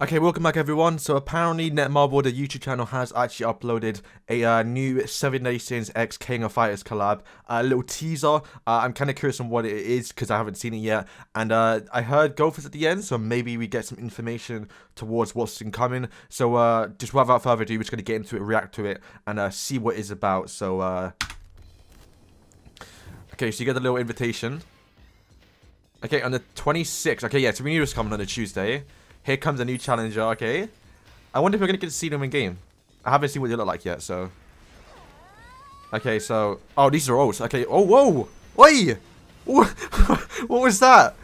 Okay, welcome back everyone. So apparently Netmarble, the YouTube channel, has actually uploaded a new 7 Nations X King of Fighters collab, a little teaser. I'm kind of curious on what it is because I haven't seen it yet. And I heard Gowther's at the end, so maybe we get some information towards what's incoming. So just without further ado, we're just going to get into it, react to it, and see what it's about. So, okay, so you get the little invitation. Okay, on the 26th. Okay, yeah, so we knew it was coming on a Tuesday. Here comes a new challenger, okay. I wonder if we're going to get to see them in game. I haven't seen what they look like yet, so. Okay, so. Oh, these are old. Okay. Oh, whoa. Oi! What was that?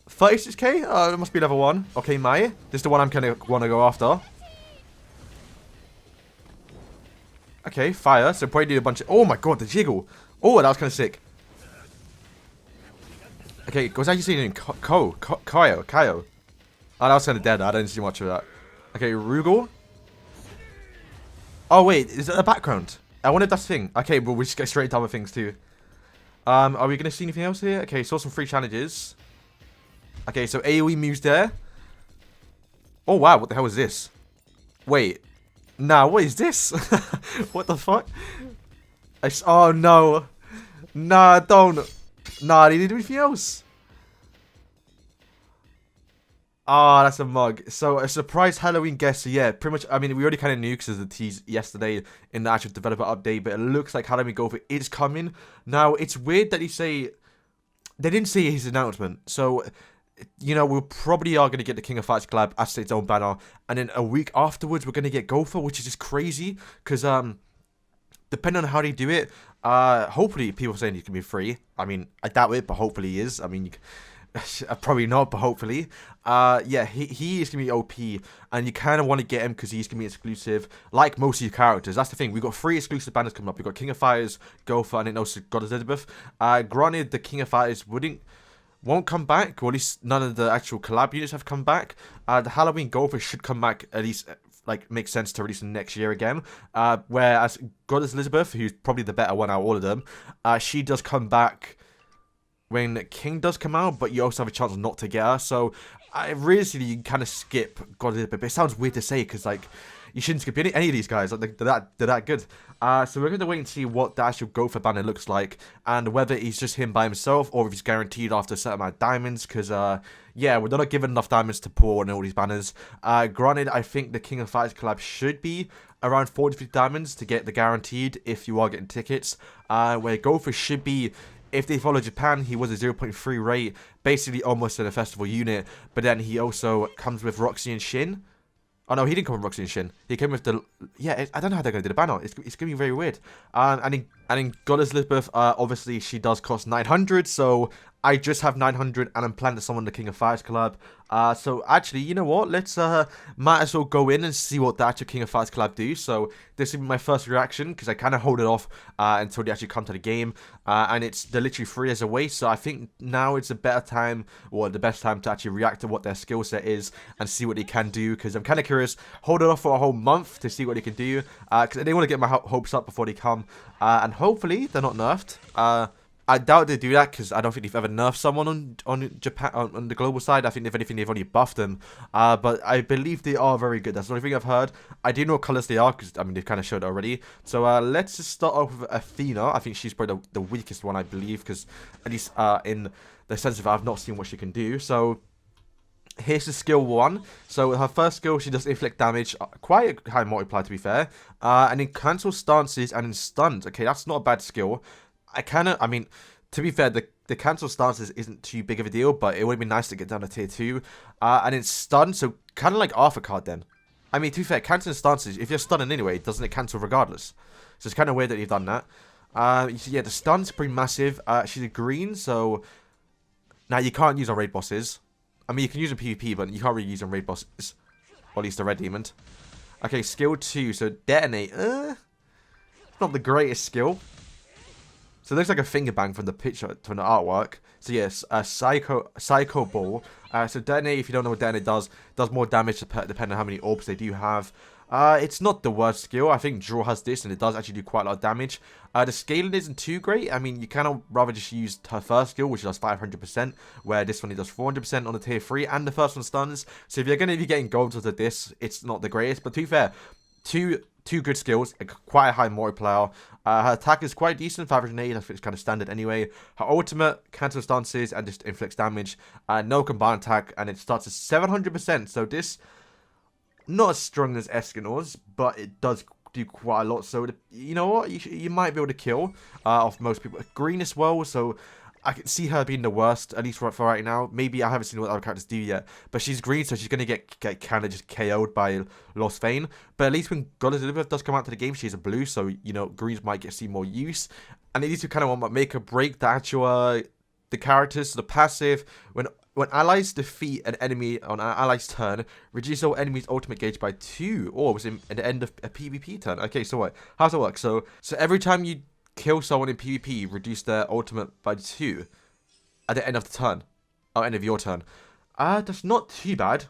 36k? Oh, it must be level 1. Okay, Mai. This is the one I'm kind of want to go after. Okay, fire. So probably do a bunch of. Oh my god, the jiggle. Oh, that was kind of sick. Okay, was I actually seeing Kyo? Oh, that was kind of dead. I didn't see much of that. Okay, Rugel. Oh, wait. Is that a background? I wonder if that's a thing. Okay, but we just get straight into other things, too. Are we going to see anything else here? Okay, saw some free challenges. Okay, so AoE moves there. Oh, wow. What the hell is this? Wait. Nah, what is this? What the fuck? Oh, no. Nah, don't. Nah, did he do anything else? Ah, that's a mug. So, a surprise Halloween guest. So, yeah, pretty much, I mean, we already kind of knew because of the tease yesterday in the actual developer update, but it looks like Halloween Gowther is coming. Now, it's weird that they didn't say his announcement. So, you know, we probably are going to get the King of Fighters collab as its own banner, and then a week afterwards, we're going to get Gowther, which is just crazy, because, depending on how they do it, hopefully people are saying he can be free. I mean, I doubt it, but hopefully he is. I mean, probably not, but hopefully. Yeah, he is going to be OP, and you kind of want to get him because he's going to be exclusive, like most of your characters. That's the thing. We've got 3 exclusive banners coming up. We've got King of Fighters, Gowther, and then also Goddess Elizabeth. Granted, the King of Fighters won't come back, or at least none of the actual collab units have come back. The Halloween Gowther should come back at least, like, makes sense to release next year again. Whereas Goddess Elizabeth, who's probably the better one out of all of them, she does come back when King does come out, but you also have a chance not to get her. So, realistically, you can kind of skip Goddess Elizabeth. But it sounds weird to say, because, like, you shouldn't skip any of these guys. Like, they're that good. So we're going to wait and see what the actual Gowther banner looks like, and whether he's just him by himself, or if he's guaranteed after a certain amount of diamonds, because, yeah, we're not given enough diamonds to pour on all these banners. Granted, I think the King of Fighters collab should be around 40 diamonds to get the guaranteed if you are getting tickets, where Gowther should be. If they follow Japan, he was a 0.3 rate, basically almost in a festival unit, but then he also comes with Roxy and Shin. Oh no, he didn't come with Roxy and Shin. He came with the... Yeah, I don't know how they're going to do the banner. It's going to be very weird. And in Goddess Elizabeth, obviously she does cost 900, so I just have 900 and I'm planning to summon the King of Fighters collab. So actually, you know what? Let's might as well go in and see what the actual King of Fighters collab do. So this will be my first reaction because I kind of hold it off until they actually come to the game. And they're literally 3 days away. So I think now it's a better time, or the best time, to actually react to what their skill set is and see what they can do. Because I'm kind of curious. Hold it off for a whole month to see what they can do. Because I didn't want to get my hopes up before they come. And hopefully they're not nerfed. I doubt they do that because I don't think they've ever nerfed someone on Japan on the global side. I think if anything they've only buffed them, but I believe they are very good. That's the only thing I've heard. I do know what colors they are because I mean they've kind of showed it already. So let's just start off with Athena. I think she's probably the weakest one, I believe, because at least in the sense of I've not seen what she can do. So here's the skill 1. So her first skill, she does inflict damage, quite a high multiplier to be fair, and then cancel stances and then stuns. Okay, that's not a bad skill. I mean, to be fair, the cancel stances isn't too big of a deal, but it would be nice to get down to tier 2. And it's stun, so kind of like Arthur card then. I mean, to be fair, canceling stances, if you're stunning anyway, doesn't it cancel regardless? So it's kind of weird that you've done that. Yeah, the stun's pretty massive. She's a green, so now you can't use on raid bosses. I mean, you can use on PvP, but you can't really use on raid bosses. Or at least the red demon. Okay, skill 2, so detonate. Not the greatest skill. So it looks like a finger bang from the picture, from the artwork. So yes, Psycho Ball. So Detonate, if you don't know what Detonate does more damage depending on how many orbs they do have. It's not the worst skill. I think Draw has this, and it does actually do quite a lot of damage. The scaling isn't too great. I mean, you kind of rather just use her first skill, which does 500%, where this one it does 400% on the tier 3, and the first one stuns. So if you're going to be getting golds with this, it's not the greatest. But to be fair, two good skills, quite a high multiplier. Her attack is quite decent, 508, I think it's kind of standard anyway. Her ultimate cancels stances and just inflicts damage. No combined attack, and it starts at 700%. So this, not as strong as Escanor's, but it does do quite a lot. So you know what, you might be able to kill off most people. Green as well, so I can see her being the worst, at least for right now. Maybe I haven't seen what other characters do yet. But she's green, so she's going to get kind of just KO'd by Lost Fane. But at least when Goddess Elizabeth does come out to the game, she's a blue, so, you know, greens might see more use. And at least you kind of want to make or break the actual, the characters. So the passive, when allies defeat an enemy on an ally's turn, reduce all enemies' ultimate gauge by 2. Or was it at the end of a PvP turn? Okay, so what? How does it work? So every time you kill someone in PvP, reduce their ultimate by 2 at the end of the turn. Or end of your turn. That's not too bad.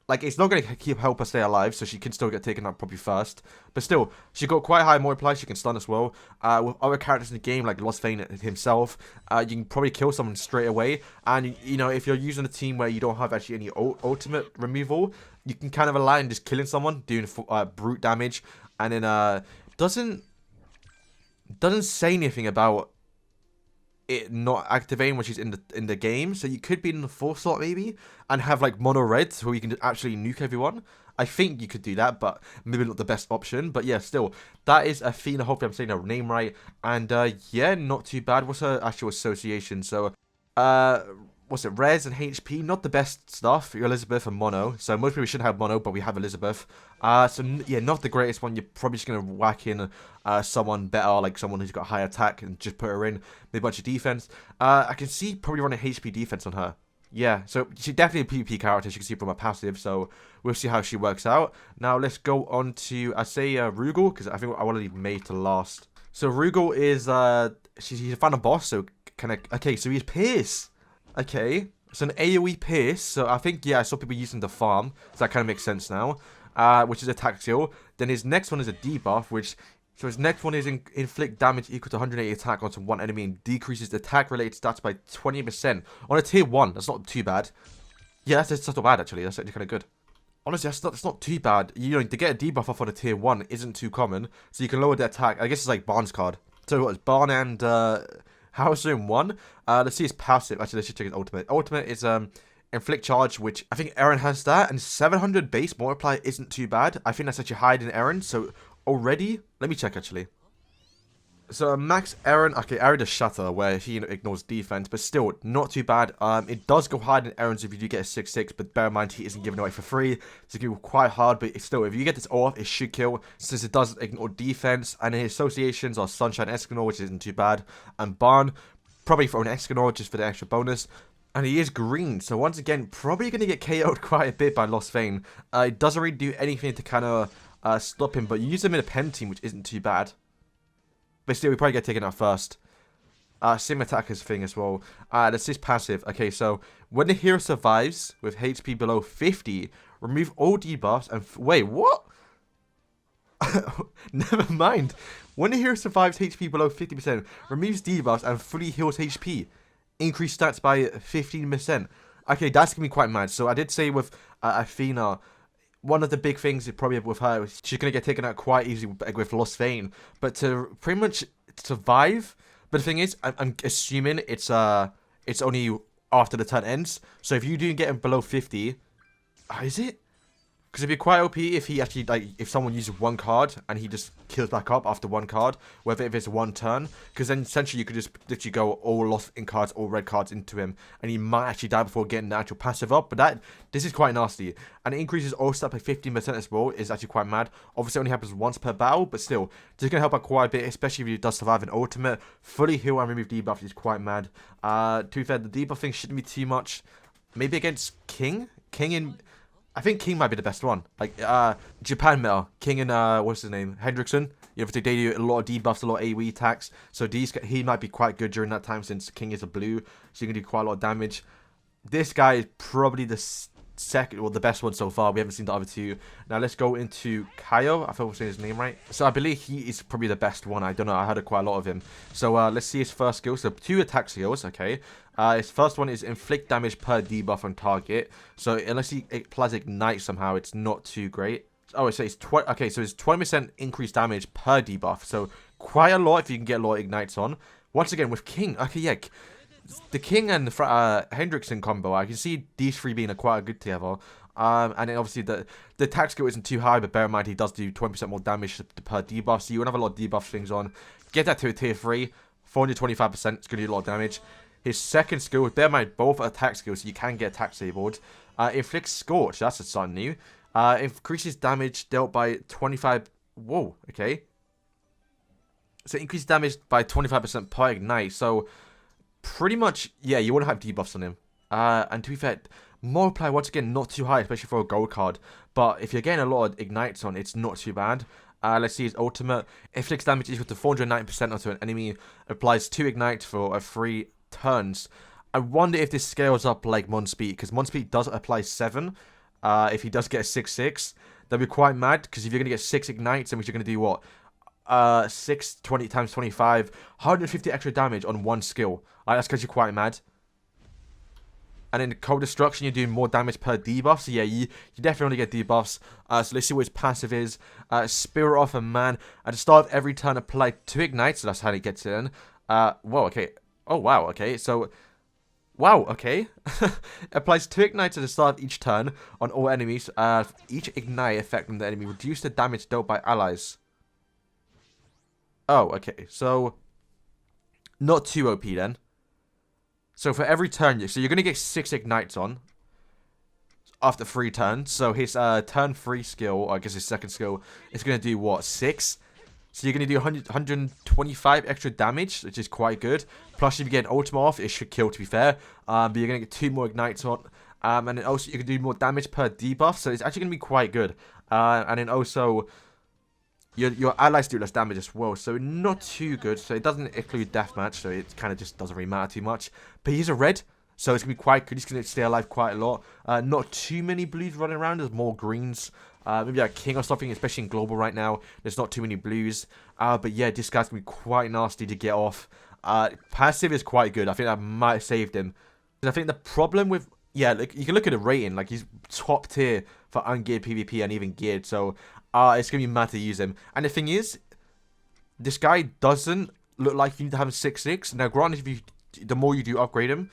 Like, it's not going to help her stay alive, so she can still get taken out probably first. But still, she got quite high multiply, she can stun as well. With other characters in the game, like Lost Fane himself, you can probably kill someone straight away. And, you know, if you're using a team where you don't have actually any ultimate removal, you can kind of rely on just killing someone, doing brute damage. And then, doesn't say anything about it not activating when she's in the game, so you could be in the 4th slot maybe and have like mono red where you can actually nuke everyone. I think you could do that, but maybe not the best option. But yeah, still, that is Athena. Hopefully I'm saying her name right. And yeah, not too bad. What's her actual association? So what's it, res and HP, not the best stuff. You're Elizabeth and mono, so most people shouldn't have mono, but we have Elizabeth. So yeah, not the greatest one. You're probably just gonna whack in someone better, like someone who's got high attack, and just put her in, maybe a bunch of defense. I can see probably running HP defense on her. Yeah, so she's definitely a PvP character, as you can see from her passive, so we'll see how she works out. Now let's go on to, I say Rugel, because I think I want to leave May to last. So Rugel is, he's a final boss, so okay, so he's Pierce. Okay, so an AoE Pierce, so I think, yeah, I saw people using the farm, so that kind of makes sense now, which is attack skill. Then his next one is a debuff, so his next one is inflict damage equal to 180 attack onto one enemy and decreases attack-related stats by 20%. On a tier 1, that's not too bad. Yeah, that's not bad, actually, that's actually kind of good. Honestly, that's not too bad. You know, to get a debuff off on a tier 1 isn't too common, so you can lower the attack. I guess it's like Barn's card. So what, it's Barn and, Hauser in 1. Let's see his passive. Actually, let's just check his ultimate. Ultimate is inflict charge, which I think Eren has that, and 700 base multiply isn't too bad. I think that's actually higher than Eren. So already, let me check actually. So max Eren, okay, Eren does Shatter, where he ignores defense, but still not too bad. It does go higher than Eren's if you do get a 6/6, but bear in mind he isn't giving away for free, so it's going to be quite hard. But still, if you get this off, it should kill, since it does ignore defense. And his associations are Sunshine Escanor, which isn't too bad, and Barn, probably for an Escanor just for the extra bonus. And he is green, so once again, probably going to get KO'd quite a bit by Lost Fane. It doesn't really do anything to kind of stop him, but you use him in a pen team, which isn't too bad. But still, we probably get taken out first. Sim attacker's thing as well. That's his passive. Okay, so when the hero survives with HP below 50, remove all debuffs and... Wait, what? Never mind. When the hero survives HP below 50%, removes debuffs and fully heals HP. Increase stats by 15%. Okay, that's going to be quite mad. So I did say with Athena... One of the big things is probably with her, she's going to get taken out quite easily with Lost Fane. But to pretty much survive, but the thing is, I'm assuming it's only after the turn ends. So if you do get him below 50, is it? Because it'd be quite OP if he actually, like, if someone uses one card and he just kills back up after one card, whether if it's one turn, because then essentially you could just literally go all lost in cards, all red cards into him, and he might actually die before getting the actual passive up. But this is quite nasty, and it increases all stat by 15% as well. Is actually quite mad. Obviously, it only happens once per battle, but still, this is gonna help out quite a bit, especially if he does survive an ultimate. Fully heal and remove debuff is quite mad. To be fair, the debuff thing shouldn't be too much. Maybe against King in. I think King might be the best one. Like, Japan meta. King and, what's his name? Hendrickson. You know, they do a lot of debuffs, a lot of AoE attacks. So he might be quite good during that time since King is a blue. So you can do quite a lot of damage. This guy is probably the second, well, the best one so far. We haven't seen the other two. Now let's go into Kaio. I thought I was saying his name right. So I believe he is probably the best one. I don't know. I heard quite a lot of him. So let's see his first skill. So 2 attack skills. Okay. His first one is inflict damage per debuff on target. So unless he applies ignite somehow, it's not too great. Oh, so it's okay. So it's 20% increased damage per debuff. So quite a lot if you can get a lot of ignites on. Once again with King. Okay, yeah. The King and Hendrickson combo, I can see these three being quite good together. And then obviously the attack skill isn't too high, but bear in mind he does do 20% more damage per debuff, so you won't have a lot of debuff things on. Get that to a tier 3, 425%, it's going to do a lot of damage. His second skill, bear in mind both attack skills, so you can get attack disabled. Inflicts Scorch, that's something new. Increases damage dealt by 25, whoa, okay. So increases damage by 25% per ignite, so pretty much, yeah, you want to have debuffs on him. And to be fair, multiply, once again, not too high, especially for a gold card. But if you're getting a lot of ignites on, it's not too bad. Let's see his ultimate. Inflicts damage equal to 490% onto an enemy. Applies 2 ignites for 3 turns. I wonder if this scales up like Monspeed, because Monspeed does apply 7. If he does get a 6-6, that'd be quite mad, because if you're going to get 6 ignites, then you're going to do what? 6, 20 times 25, 150 extra damage on 1 skill. That's because you're quite mad. And in Cold Destruction, you're doing more damage per debuff. So yeah, you definitely get debuffs. So let's see what his passive is. Spirit off a man. At the start of every turn, apply 2 ignites. So that's how he gets it in. Whoa, okay. Oh, wow, okay. So, wow, okay. Applies 2 ignites at the start of each turn on all enemies. Each ignite affecting the enemy. Reduce the damage dealt by allies. Oh, okay. So, not too OP then. So for every turn, so you're going to get 6 ignites on after 3 turns. So his turn 3 skill, or I guess his second skill, is going to do what, 6? So you're going to do 125 extra damage, which is quite good. Plus if you get an ultimate off, it should kill, to be fair. But you're going to get 2 more ignites on. And then also you can do more damage per debuff, so it's actually going to be quite good. And then also your allies do less damage as well, so not too good. So it doesn't include deathmatch, so it kind of just doesn't really matter too much. But he's a red, so it's going to be quite good. He's going to stay alive quite a lot. Not too many blues running around. There's more greens. Maybe like King or something, especially in Global right now. There's not too many blues. But yeah, this guy's going to be quite nasty to get off. Passive is quite good. I think that might have saved him. I think the problem with... Yeah, like, you can look at the rating. Like, he's top tier for ungeared PvP and even geared. So, it's going to be mad to use him. And the thing is, this guy doesn't look like you need to have a 6-6. Now, granted, the more you do upgrade him,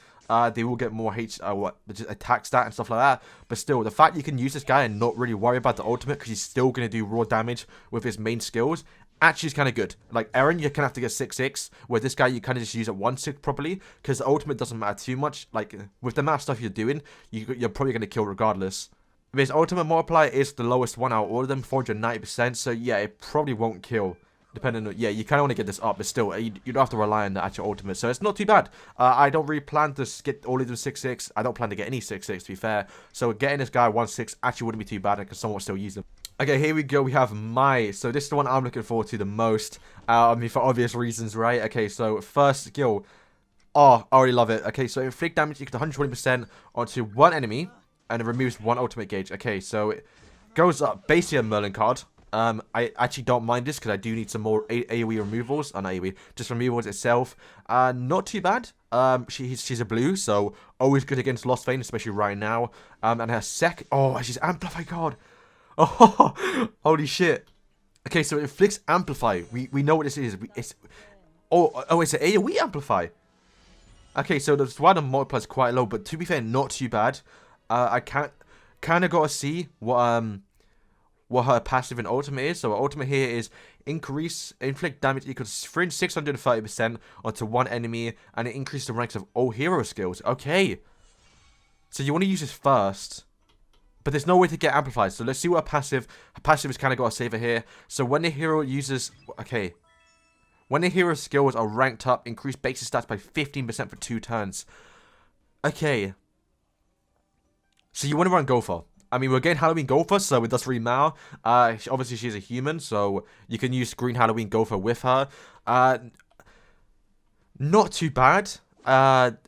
they will get more attack stat and stuff like that. But still, the fact you can use this guy and not really worry about the ultimate, because he's still going to do raw damage with his main skills, actually is kind of good. Like Eren, you kind of have to get 6-6, where this guy you kind of just use it 1-6 properly, because the ultimate doesn't matter too much. Like with the amount of stuff you're doing, you're probably going to kill regardless. But his ultimate multiplier is the lowest one out of all of them, 490%. So yeah, it probably won't kill. Depending on, yeah, you kind of want to get this up, but still, you don't have to rely on the actual ultimate, so it's not too bad. I don't really plan to get all of them 6-6. I don't plan to get any 6-6, to be fair. So getting this guy 1-6 actually wouldn't be too bad. I can somewhat still use them. Okay, here we go. We have Mai. So this is the one I'm looking forward to the most. I mean, for obvious reasons, right? Okay, so first skill. Oh, I already love it. Okay, so inflict damage equal to 120% onto one enemy, and it removes 1 ultimate gauge. Okay, so it goes up basically a Merlin card. I actually don't mind this because I do need some more AoE removals. Not AoE, just removals itself. Not too bad. She's a blue, so always good against Lost Vein, especially right now. And her oh, she's Amplify card. Oh, holy shit. Okay, so it inflicts Amplify. We know what this is. It's an AoE Amplify. Okay, so that's why the multiplier is quite low, but to be fair, not too bad. I kind of gotta see what her passive and ultimate is. So her ultimate here is inflict damage equals 630% onto one enemy, and it increases the ranks of all hero skills. Okay, so you want to use this first, but there's no way to get amplified. So let's see what her passive is kind of got a saver here. So when the hero uses, okay, when the hero skills are ranked up, increase basic stats by 15% for 2 turns. Okay, so you want to run Gowther. I mean, we're getting Halloween Gowther, so it doesn't really matter. Obviously, she's a human, so you can use Green Halloween Gowther with her. Not too bad. Not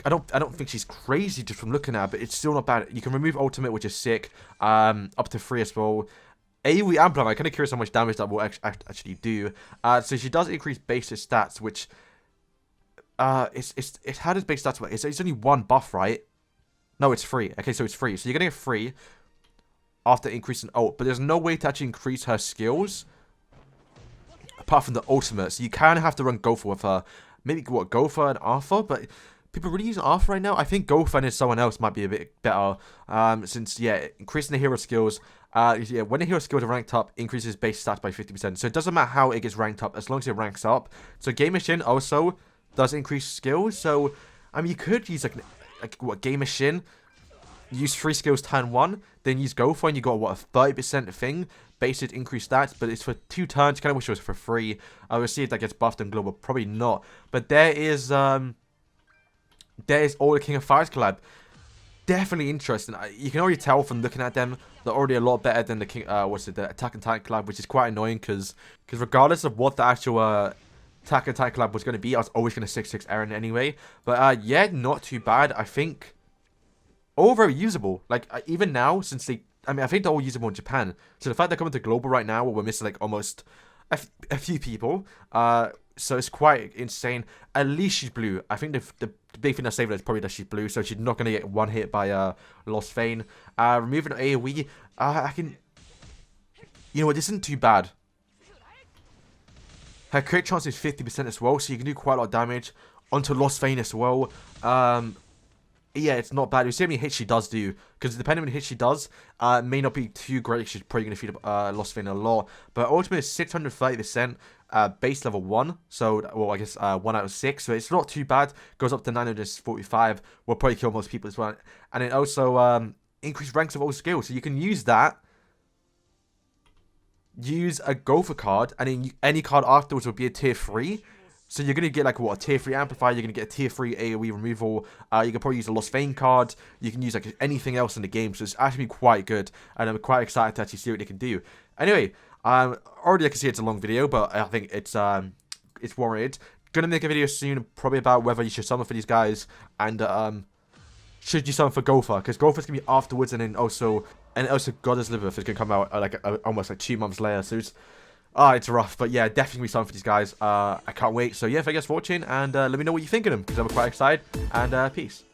I don't think she's crazy just from looking at her, but it's still not bad. You can remove ultimate, which is sick. Up to 3 as well. AoE amplify. I'm kind of curious how much damage that will actually do. So she does increase basic stats, which it's how does base stats work? It's only 1 buff, right? No, it's free. Okay, so it's free. So you're getting it free after increasing ult, but there's no way to actually increase her skills apart from the ultimate. So you kind of have to run Gowther with her. Maybe what, Gowther and Arthur, but people really using Arthur right now. I think Gowther and someone else might be a bit better. Since yeah, increasing the hero skills. Yeah, when the hero skills are ranked up, increases base stats by 50%. So it doesn't matter how it gets ranked up as long as it ranks up. So Game Machine also does increase skills. So I mean, you could use like what, Game Machine, use 3 skills turn 1, then use Gowther, and you got what, a 30% thing. Basic increased stats, but it's for 2 turns. Kind of wish it was for free. I will see if that gets buffed in global. Probably not. But there is all the King of Fighters collab. Definitely interesting. You can already tell from looking at them, they're already a lot better than the King. The Attack on Titan collab, which is quite annoying because regardless of what the actual Attack on Titan collab was going to be, I was always going to 6-6 Eren anyway. But yeah, not too bad. I think all very usable. Like even now, since they. I mean, I think they're all usable in Japan. So the fact they're coming to global right now, where we're missing like almost a few people, so it's quite insane. At least she's blue. I think the big thing that's saving her is probably that she's blue, so she's not going to get one hit by Lost Vein. Removing AoE, I can. You know what? This isn't too bad. Her crit chance is 50% as well, so you can do quite a lot of damage onto Lost Vein as well. Yeah, it's not bad. You see how many hits she does do, because depending on the hits she does, it may not be too great. She's probably going to feed up Lost Vein a lot. But ultimate is 630%, base level 1. So, well, I guess 1 out of 6. So it's not too bad. Goes up to 945. Will probably kill most people as well. And it also increase ranks of all skills. So you can use that. Use a Gowther card, and then any card afterwards will be a tier 3. So you're going to get like what, a tier 3 amplifier, you're going to get a tier 3 AoE removal, you can probably use a Lost Vein card, you can use like anything else in the game, so it's actually quite good, and I'm quite excited to actually see what they can do. Anyway, already I can see it's a long video, but I think it's warranted. Gonna make a video soon, probably about whether you should summon for these guys, and should you summon for Gowther, because Gowther's going to be afterwards, and then also Goddess Liver is going to come out almost like 2 months later, so it's rough, but yeah, definitely something for these guys. I can't wait. So yeah, thank you guys for watching, and let me know what you think of them, because I'm quite excited, and peace.